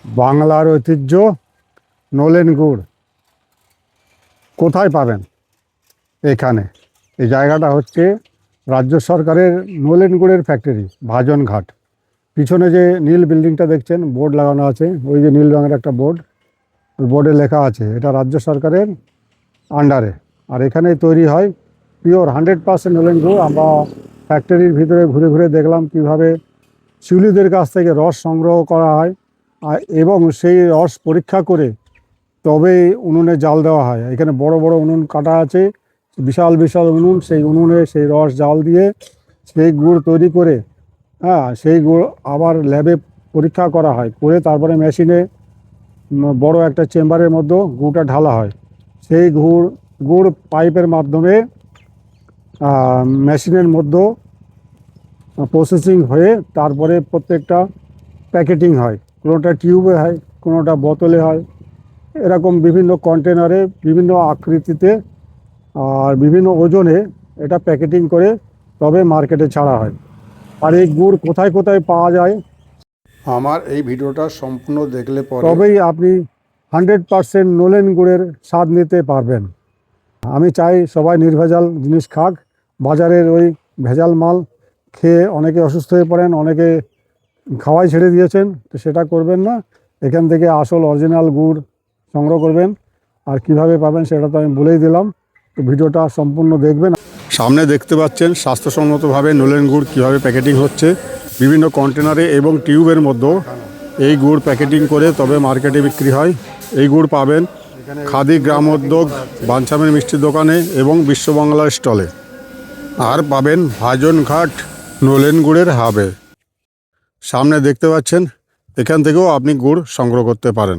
বাংলার ঐতিহ্য নলেন গুড় কোথায় পাবেন? এখানে। এই জায়গাটা হচ্ছে রাজ্য সরকারের নলেন গুড়ের ফ্যাক্টরি, ভাজনঘাট। পিছনে যে নীল বিল্ডিংটা দেখছেন, বোর্ড লাগানো আছে, ওই যে নীল রঙের একটা বোর্ড, ওই বোর্ডে লেখা আছে এটা রাজ্য সরকারের আন্ডারে। আর এখানেই তৈরি হয় পিওর 100% নলেন গুড়। আমরা ফ্যাক্টরির ভিতরে ঘুরে ঘুরে দেখলাম কিভাবে শিউলিদের কাছ থেকে রস সংগ্রহ করা হয় এবং সেই রস পরীক্ষা করে তবে উনুনে জাল দেওয়া হয়। এখানে বড় বড় উনুন কাটা আছে, বিশাল বিশাল উনুন। সেই উনুনে সেই রস জাল দিয়ে সেই গুড় তৈরি করে, সেই গুড় আবার ল্যাবে পরীক্ষা করা হয়, করে তারপরে মেশিনে বড় একটা চেম্বারের মধ্যে গুড়টা ঢালা হয়। সেই গুড় পাইপের মাধ্যমে মেশিনের মধ্যে প্রসেসিং হয়ে তারপরে প্রত্যেকটা প্যাকেটিং হয়। কোনোটা টিউবে হয়, কোনোটা বোতলে হয়, এরকম বিভিন্ন কন্টেনারে বিভিন্ন আকৃতিতে আর বিভিন্ন ওজনে এটা প্যাকেটিং করে তবে মার্কেটে ছাড়া হয়। আর এই গুড় কোথায় কোথায় পাওয়া যায় আমার এই ভিডিওটা সম্পূর্ণ দেখলে পরে তবেই আপনি 100% নলেন গুড়ের স্বাদ নিতে পারবেন। আমি চাই সবাই নির্ভেজাল জিনিস খাক। বাজারের ওই ভেজাল মাল খেয়ে অনেকে অসুস্থ হয়ে পড়েন, অনেকে খাওয়াই ছেড়ে দিয়েছেন। তো সেটা করবেন না, এখান থেকে আসল অরিজিনাল গুড় সংগ্রহ করবেন। আর কিভাবে পাবেন সেটা তো আমি বলেই দিলাম, তো ভিডিওটা সম্পূর্ণ দেখবেন। সামনে দেখতে পাচ্ছেন স্বাস্থ্যসম্মতভাবে নলেন গুড় কীভাবে প্যাকেটিং হচ্ছে বিভিন্ন কন্টেনারে এবং টিউবের মধ্যে। এই গুড় প্যাকেটিং করে তবে মার্কেটে বিক্রি হয়। এই গুড় পাবেন খাদি গ্রামোদ্যোগ, বাঞ্ছামের মিষ্টির দোকানে এবং বিশ্ববাংলার স্টলে। আর পাবেন ভাজনঘাট নলেন গুড়ের হাবে। সামনে দেখতে পাচ্ছেন, এখান থেকেও আপনি গুড় সংগ্রহ করতে পারেন।